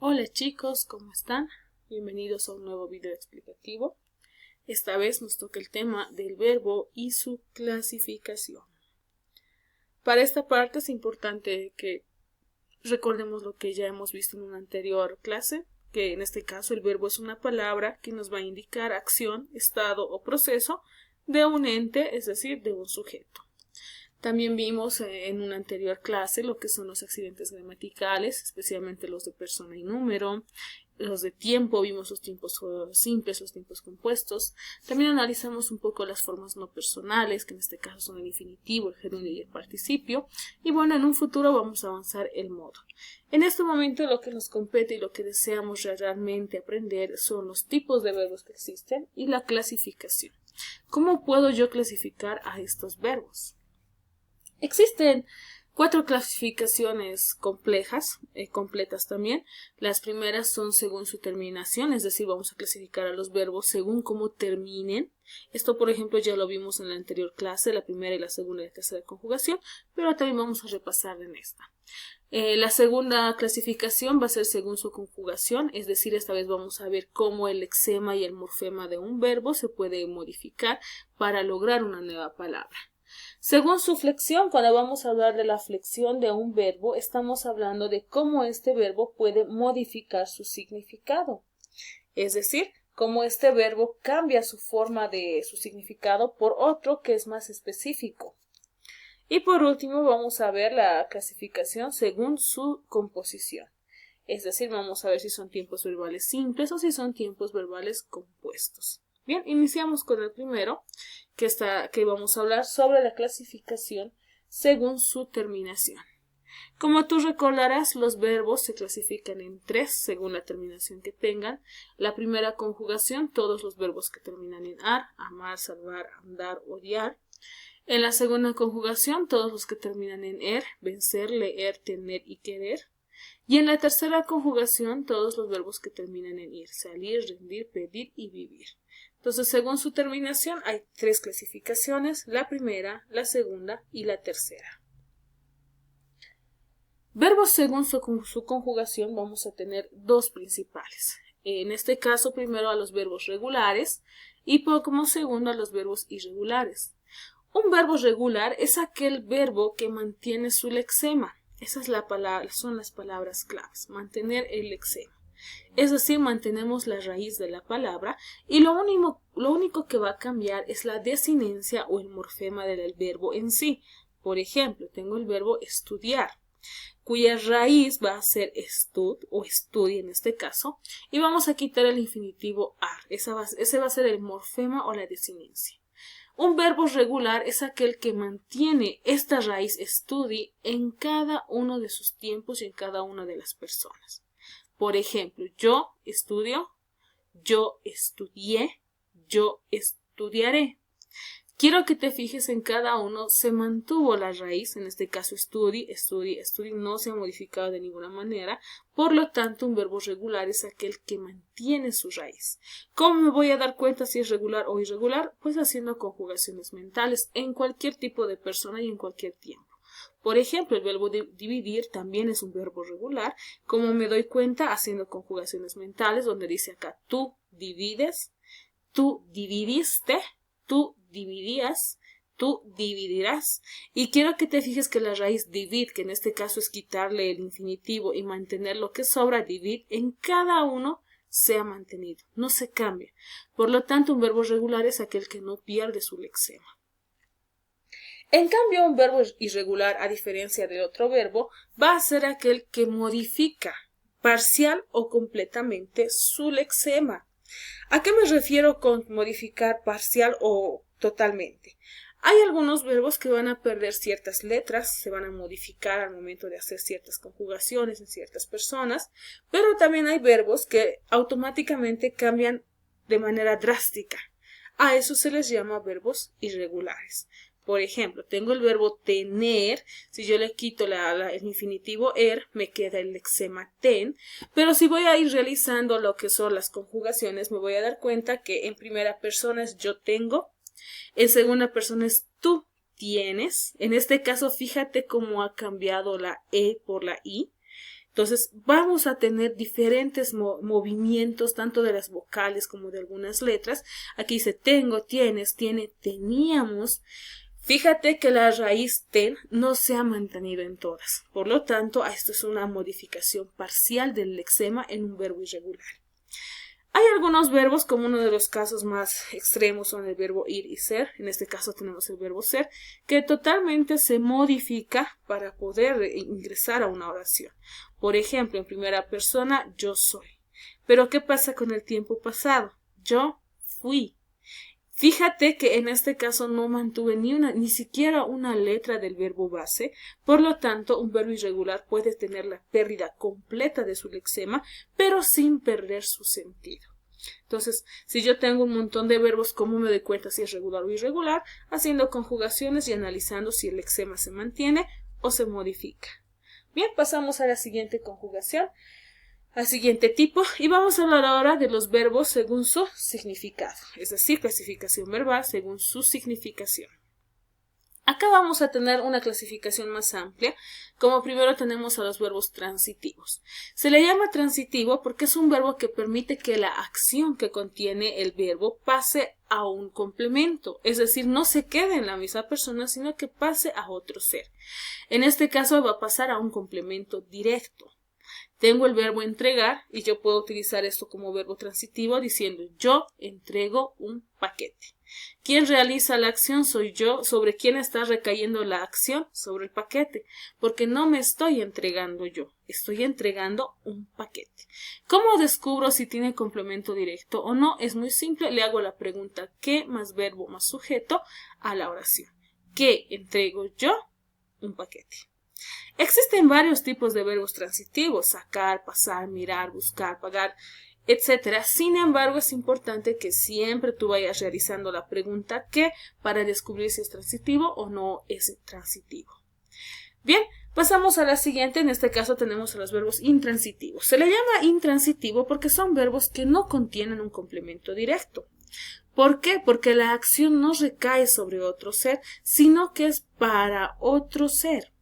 Hola chicos, ¿cómo están? Bienvenidos a un nuevo video explicativo. Esta vez nos toca el tema del verbo y su clasificación. Para esta parte es importante que recordemos lo que ya hemos visto en una anterior clase, que en este caso el verbo es una palabra que nos va a indicar acción, estado o proceso de un ente, es decir, de un sujeto. También vimos en una anterior clase lo que son los accidentes gramaticales, especialmente los de persona y número, los de tiempo, vimos los tiempos simples, los tiempos compuestos. También analizamos un poco las formas no personales, que en este caso son el infinitivo, el gerundio y el participio. Y bueno, en un futuro vamos a avanzar el modo. En este momento lo que nos compete y lo que deseamos realmente aprender son los tipos de verbos que existen y la clasificación. ¿Cómo puedo yo clasificar a estos verbos? Existen 4 clasificaciones complejas, completas también. Las primeras son según su terminación, es decir, vamos a clasificar a los verbos según cómo terminen. Esto, por ejemplo, ya lo vimos en la anterior clase, la primera y la segunda y la tercera conjugación, pero también vamos a repasar en esta. La segunda clasificación va a ser según su conjugación, es decir, esta vez vamos a ver cómo el lexema y el morfema de un verbo se puede modificar para lograr una nueva palabra. Según su flexión, cuando vamos a hablar de la flexión de un verbo, estamos hablando de cómo este verbo puede modificar su significado. Es decir, cómo este verbo cambia su forma de su significado por otro que es más específico. Y por último vamos a ver la clasificación según su composición. Es decir, vamos a ver si son tiempos verbales simples o si son tiempos verbales compuestos. Bien, iniciamos con el primero, que vamos a hablar sobre la clasificación según su terminación. Como tú recordarás, los verbos se clasifican en 3 según la terminación que tengan. La primera conjugación, todos los verbos que terminan en ar, amar, salvar, andar, odiar. En la segunda conjugación, todos los que terminan en er, vencer, leer, tener y querer. Y en la tercera conjugación, todos los verbos que terminan en ir, salir, rendir, pedir y vivir. Entonces, según su terminación, hay 3 clasificaciones, la primera, la segunda y la tercera. Verbos según su conjugación vamos a tener 2 principales. En este caso, primero a los verbos regulares y como segundo a los verbos irregulares. Un verbo regular es aquel verbo que mantiene su lexema. Esa es la palabra, son las palabras claves, mantener el lexema. Es decir, mantenemos la raíz de la palabra y lo único que va a cambiar es la desinencia o el morfema del verbo en sí. Por ejemplo, tengo el verbo estudiar, cuya raíz va a ser estud o estudie en este caso, y vamos a quitar el infinitivo ar. Ese va a ser el morfema o la desinencia. Un verbo regular es aquel que mantiene esta raíz estudi en cada uno de sus tiempos y en cada una de las personas. Por ejemplo, yo estudio, yo estudié, yo estudiaré. Quiero que te fijes en cada uno, se mantuvo la raíz, en este caso estudi, no se ha modificado de ninguna manera, por lo tanto un verbo regular es aquel que mantiene su raíz. ¿Cómo me voy a dar cuenta si es regular o irregular? Pues haciendo conjugaciones mentales en cualquier tipo de persona y en cualquier tiempo. Por ejemplo, el verbo dividir también es un verbo regular. ¿Cómo me doy cuenta? Haciendo conjugaciones mentales, donde dice acá tú divides, tú dividiste, tú dividías, tú dividirás. Y quiero que te fijes que la raíz divid, que en este caso es quitarle el infinitivo y mantener lo que sobra, divid, en cada uno se ha mantenido, no se cambia. Por lo tanto, un verbo regular es aquel que no pierde su lexema. En cambio, un verbo irregular, a diferencia del otro verbo, va a ser aquel que modifica parcial o completamente su lexema. ¿A qué me refiero con modificar parcial o totalmente? Hay algunos verbos que van a perder ciertas letras, se van a modificar al momento de hacer ciertas conjugaciones en ciertas personas, pero también hay verbos que automáticamente cambian de manera drástica. A eso se les llama verbos irregulares. Por ejemplo, tengo el verbo tener, si yo le quito el infinitivo er, me queda el lexema ten, pero si voy a ir realizando lo que son las conjugaciones, me voy a dar cuenta que en primera persona es yo tengo, en segunda persona es tú tienes, en este caso fíjate cómo ha cambiado la e por la i, Entonces vamos a tener diferentes movimientos, tanto de las vocales como de algunas letras. Aquí dice tengo, tienes, tiene, teníamos. Fíjate que la raíz ten no se ha mantenido en todas. Por lo tanto, esto es una modificación parcial del lexema en un verbo irregular. Hay algunos verbos, como uno de los casos más extremos son el verbo ir y ser. En este caso tenemos el verbo ser, que totalmente se modifica para poder ingresar a una oración. Por ejemplo, en primera persona, yo soy. Pero ¿qué pasa con el tiempo pasado? Yo fui. Fíjate que en este caso no mantuve ni siquiera una letra del verbo base, por lo tanto un verbo irregular puede tener la pérdida completa de su lexema, pero sin perder su sentido. Entonces, si yo tengo un montón de verbos, ¿cómo me doy cuenta si es regular o irregular? Haciendo conjugaciones y analizando si el lexema se mantiene o se modifica. Bien, pasamos a la siguiente conjugación, al siguiente tipo, y vamos a hablar ahora de los verbos según su significado, es decir, clasificación verbal según su significación. Acá vamos a tener una clasificación más amplia. Como primero tenemos a los verbos transitivos. Se le llama transitivo porque es un verbo que permite que la acción que contiene el verbo pase a un complemento, es decir, no se quede en la misma persona, sino que pase a otro ser. En este caso va a pasar a un complemento directo. Tengo el verbo entregar y yo puedo utilizar esto como verbo transitivo diciendo yo entrego un paquete. ¿Quién realiza la acción? Soy yo. ¿Sobre quién está recayendo la acción? Sobre el paquete, porque no me estoy entregando yo, estoy entregando un paquete. ¿Cómo descubro si tiene complemento directo o no? Es muy simple, le hago la pregunta ¿qué más verbo más sujeto a la oración? ¿Qué entrego yo? Un paquete. Existen varios tipos de verbos transitivos, sacar, pasar, mirar, buscar, pagar, etc. Sin embargo, es importante que siempre tú vayas realizando la pregunta ¿qué? Para descubrir si es transitivo o no es transitivo. Bien, pasamos a la siguiente. En este caso tenemos a los verbos intransitivos. Se le llama intransitivo porque son verbos que no contienen un complemento directo. ¿Por qué? Porque la acción no recae sobre otro ser, sino que es para otro ser.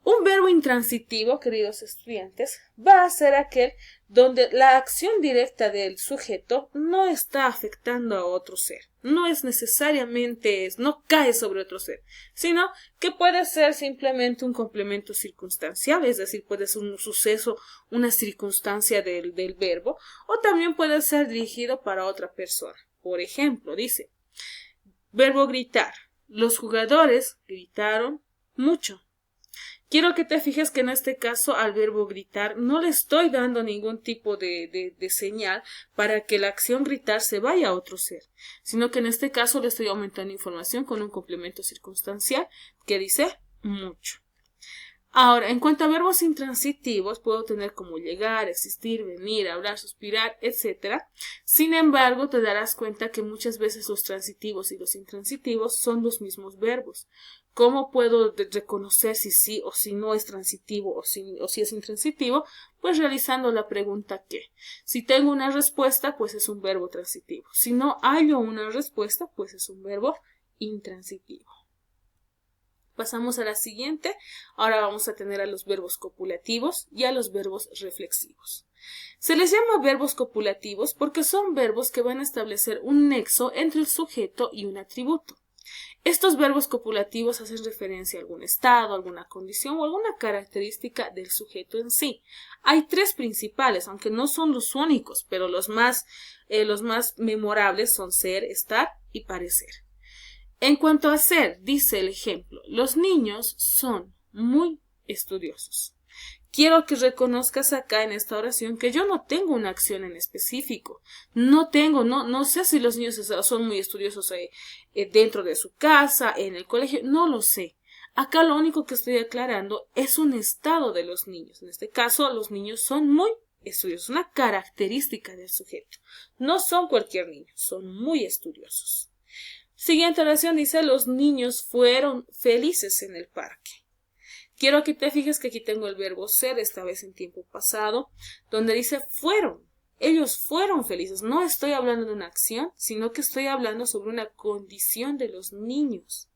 Un verbo intransitivo, queridos estudiantes, va a ser aquel donde la acción directa del sujeto no está afectando a otro ser. No es necesariamente, no cae sobre otro ser, sino que puede ser simplemente un complemento circunstancial, es decir, puede ser un suceso, una circunstancia del verbo, o también puede ser dirigido para otra persona. Por ejemplo, dice, verbo gritar. Los jugadores gritaron mucho. Quiero que te fijes que en este caso al verbo gritar no le estoy dando ningún tipo de señal para que la acción gritar se vaya a otro ser, sino que en este caso le estoy aumentando información con un complemento circunstancial que dice mucho. Ahora, en cuanto a verbos intransitivos, puedo tener como llegar, existir, venir, hablar, suspirar, etc. Sin embargo, te darás cuenta que muchas veces los transitivos y los intransitivos son los mismos verbos. ¿Cómo puedo reconocer si sí o si no es transitivo o si es intransitivo? Pues realizando la pregunta ¿qué? Si tengo una respuesta, pues es un verbo transitivo. Si no hallo una respuesta, pues es un verbo intransitivo. Pasamos a la siguiente. Ahora vamos a tener a los verbos copulativos y a los verbos reflexivos. Se les llama verbos copulativos porque son verbos que van a establecer un nexo entre el sujeto y un atributo. Estos verbos copulativos hacen referencia a algún estado, alguna condición o alguna característica del sujeto en sí. Hay tres principales, aunque no son los únicos, pero los más memorables son ser, estar y parecer. En cuanto a ser, dice el ejemplo, los niños son muy estudiosos. Quiero que reconozcas acá en esta oración que yo no tengo una acción en específico. No sé si los niños son muy estudiosos dentro de su casa, en el colegio, no lo sé. Acá lo único que estoy aclarando es un estado de los niños. En este caso, los niños son muy estudiosos, una característica del sujeto. No son cualquier niño, son muy estudiosos. Siguiente oración dice, los niños fueron felices en el parque. Quiero que te fijes que aquí tengo el verbo ser, esta vez en tiempo pasado, donde dice fueron. Ellos fueron felices. No estoy hablando de una acción, sino que estoy hablando sobre una condición de los niños.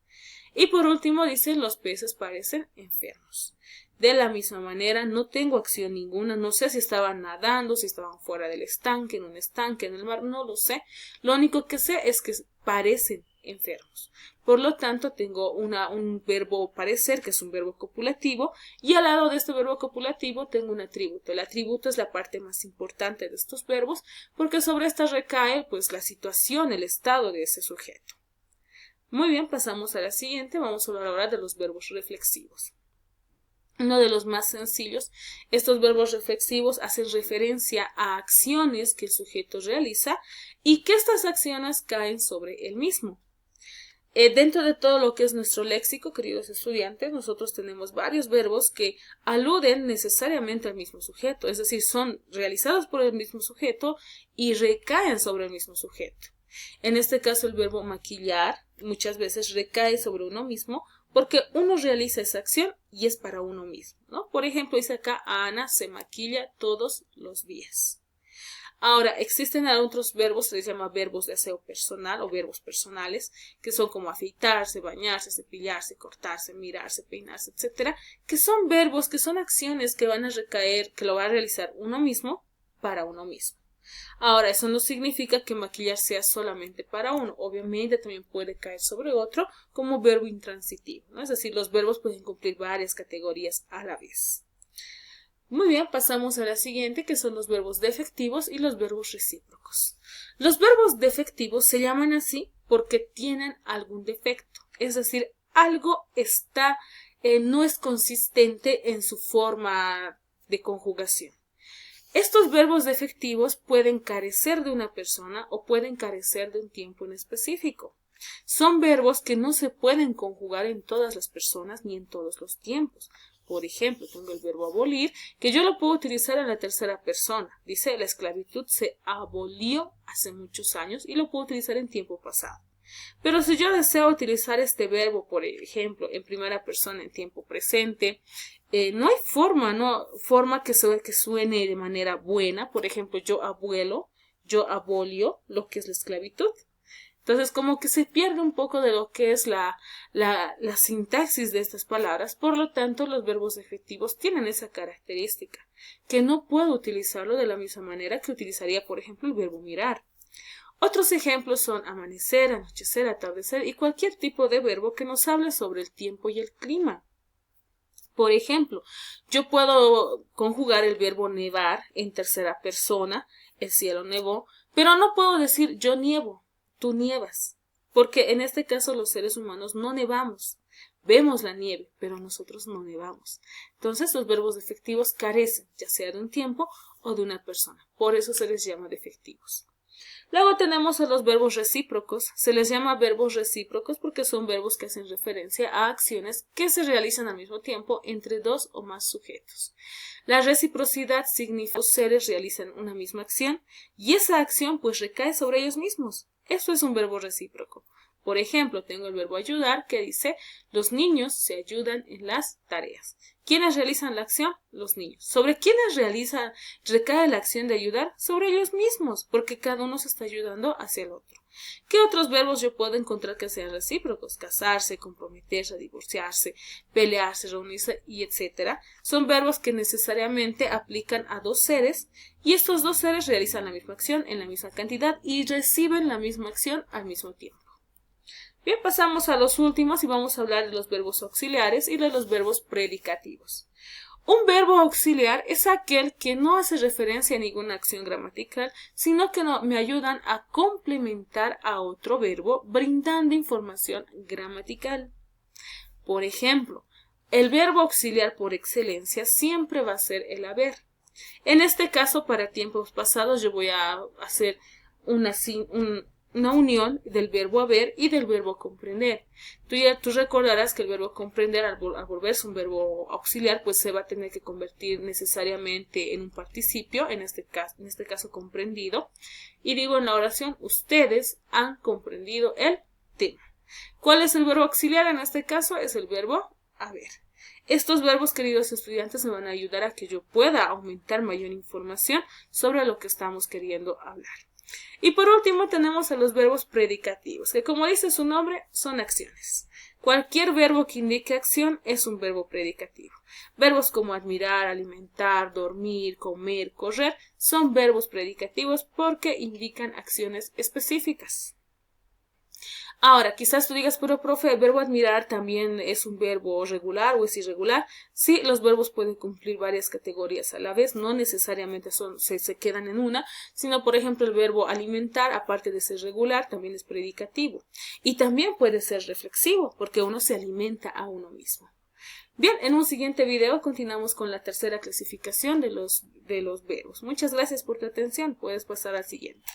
Y por último dice, los peces parecen enfermos. De la misma manera, no tengo acción ninguna, no sé si estaban nadando, si estaban fuera del estanque, en un estanque, en el mar, no lo sé. Lo único que sé es que parecen enfermos. Por lo tanto, tengo un verbo parecer, que es un verbo copulativo, y al lado de este verbo copulativo tengo un atributo. El atributo es la parte más importante de estos verbos, porque sobre esta recae pues la situación, el estado de ese sujeto. Muy bien, pasamos a la siguiente. Vamos a hablar ahora de los verbos reflexivos. Uno de los más sencillos, estos verbos reflexivos hacen referencia a acciones que el sujeto realiza y que estas acciones caen sobre él mismo. Dentro de todo lo que es nuestro léxico, queridos estudiantes, nosotros tenemos varios verbos que aluden necesariamente al mismo sujeto, es decir, son realizados por el mismo sujeto y recaen sobre el mismo sujeto. En este caso, el verbo maquillar muchas veces recae sobre uno mismo porque uno realiza esa acción y es para uno mismo, ¿no? Por ejemplo, dice acá, Ana se maquilla todos los días. Ahora, existen otros verbos, se les llama verbos de aseo personal o verbos personales, que son como afeitarse, bañarse, cepillarse, cortarse, mirarse, peinarse, etcétera, que son verbos, que son acciones que van a recaer, que lo va a realizar uno mismo para uno mismo. Ahora, eso no significa que maquillar sea solamente para uno, obviamente también puede caer sobre otro como verbo intransitivo, ¿no? Es decir, los verbos pueden cumplir varias categorías a la vez. Muy bien, pasamos a la siguiente, que son los verbos defectivos y los verbos recíprocos. Los verbos defectivos se llaman así porque tienen algún defecto, es decir, algo no es consistente en su forma de conjugación. Estos verbos defectivos pueden carecer de una persona o pueden carecer de un tiempo en específico. Son verbos que no se pueden conjugar en todas las personas ni en todos los tiempos. Por ejemplo, tengo el verbo abolir, que yo lo puedo utilizar en la tercera persona. Dice, la esclavitud se abolió hace muchos años y lo puedo utilizar en tiempo pasado. Pero si yo deseo utilizar este verbo, por ejemplo, en primera persona en tiempo presente, no hay forma que suene de manera buena. Por ejemplo, yo abuelo, yo abolio, lo que es la esclavitud. Entonces, como que se pierde un poco de lo que es la sintaxis de estas palabras. Por lo tanto, los verbos defectivos tienen esa característica, que no puedo utilizarlo de la misma manera que utilizaría, por ejemplo, el verbo mirar. Otros ejemplos son amanecer, anochecer, atardecer y cualquier tipo de verbo que nos hable sobre el tiempo y el clima. Por ejemplo, yo puedo conjugar el verbo nevar en tercera persona, el cielo nevó, pero no puedo decir yo nievo, tú nievas, porque en este caso los seres humanos no nevamos. Vemos la nieve, pero nosotros no nevamos. Entonces los verbos defectivos carecen, ya sea de un tiempo o de una persona. Por eso se les llama defectivos. Luego tenemos a los verbos recíprocos. Se les llama verbos recíprocos porque son verbos que hacen referencia a acciones que se realizan al mismo tiempo entre dos o más sujetos. La reciprocidad significa que los seres realizan una misma acción y esa acción pues recae sobre ellos mismos. Eso es un verbo recíproco. Por ejemplo, tengo el verbo ayudar que dice, los niños se ayudan en las tareas. ¿Quiénes realizan la acción? Los niños. ¿Sobre quiénes recae la acción de ayudar? Sobre ellos mismos, porque cada uno se está ayudando hacia el otro. ¿Qué otros verbos yo puedo encontrar que sean recíprocos? Casarse, comprometerse, divorciarse, pelearse, reunirse y etcétera. Son verbos que necesariamente aplican a dos seres y estos dos seres realizan la misma acción en la misma cantidad y reciben la misma acción al mismo tiempo. Bien, pasamos a los últimos y vamos a hablar de los verbos auxiliares y de los verbos predicativos. Un verbo auxiliar es aquel que no hace referencia a ninguna acción gramatical, sino que me ayudan a complementar a otro verbo brindando información gramatical. Por ejemplo, el verbo auxiliar por excelencia siempre va a ser el haber. En este caso, para tiempos pasados, yo voy a hacer una unión del verbo haber y del verbo comprender. Tú recordarás que el verbo comprender al volverse un verbo auxiliar pues se va a tener que convertir necesariamente en un participio, en este caso comprendido, y digo en la oración, ustedes han comprendido el tema. ¿Cuál es el verbo auxiliar? En este caso es el verbo haber. Estos verbos, queridos estudiantes, me van a ayudar a que yo pueda aumentar mayor información sobre lo que estamos queriendo hablar. Y por último tenemos a los verbos predicativos, que como dice su nombre, son acciones. Cualquier verbo que indique acción es un verbo predicativo. Verbos como admirar, alimentar, dormir, comer, correr son verbos predicativos porque indican acciones específicas. Ahora, quizás tú digas, pero profe, ¿el verbo admirar también es un verbo regular o es irregular? Sí, los verbos pueden cumplir varias categorías a la vez, no necesariamente se quedan en una, sino por ejemplo el verbo alimentar, aparte de ser regular, también es predicativo. Y también puede ser reflexivo, porque uno se alimenta a uno mismo. Bien, en un siguiente video continuamos con la tercera clasificación de los verbos. Muchas gracias por tu atención. Puedes pasar al siguiente.